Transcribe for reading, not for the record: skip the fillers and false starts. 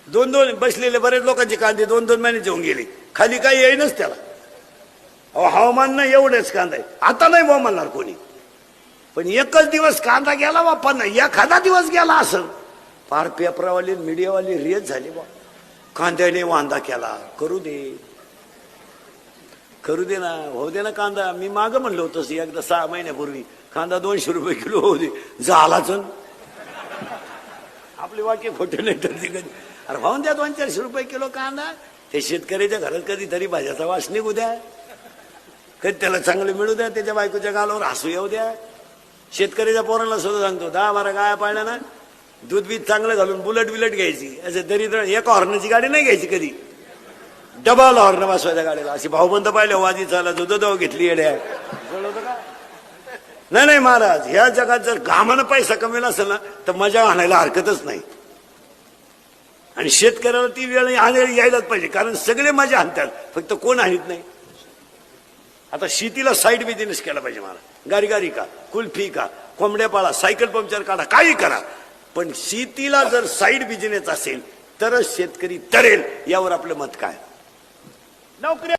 दोन दोन बसलेले बरेच लोकांचे कांदे 2-2 महिन्याचे होऊन गेले, खाली काही येईनच त्याला. अहो हवामान नाही एवढेच कांदा आहे, आता नाही बा म्हणणार कोणी, पण एकच दिवस कांदा गेला बाप्पा, नाही एखादा दिवस गेला असं फार पेपरावाली मीडियावाली रेज झाली बा, कांद्याने वांदा केला. करू दे ना, होऊ दे ना कांदा. मी मागं म्हणलं होतं एकदा 6 महिन्यापूर्वी, कांदा 200 रुपये किलो होऊ दे, झालाच. आपले वाक्य खोटे नाही तर कधी. अरे भाऊन द्या 200-400 रुपये किलो कांदा, ते शेतकऱ्याच्या घरात कधीतरी भाज्याचा वास निघू द्या, कधी त्याला चांगलं मिळू द्या, त्याच्या बायकोच्या गालावर हसू येऊ द्या. शेतकऱ्याच्या पोरांना सुद्धा सांगतो, 10-12 गाया पाळल्या ना, दूध बीज चांगलं घालून बुलेट घ्यायची. असं दरिद्र एका हॉर्नची गाडी नाही घ्यायची कधी, डबल हॉर्न बसवायच्या गाडीला. अशी भाऊबंद पाहिले वाजी चाला दुधो घेतली येड्या. नाही महाराज, ह्या जगात जर घामानं पैसा कमेला असेल ना तर मजा आणायला हरकतच नाही. आणि शेतकऱ्याला ती वेळ यायलाच पाहिजे, कारण सगळे मजा आणतात, फक्त कोण आणत नाही. आता शेतीला साईड बिझनेस केला पाहिजे मला, गारी का, कुल्फी का, कोंबड्या पाळा, सायकल पंक्चर काढा, काही करा, पण शेतीला जर साईड बिझनेस असेल तरच शेतकरी तरेल. यावर आपलं मत काय? नोकरी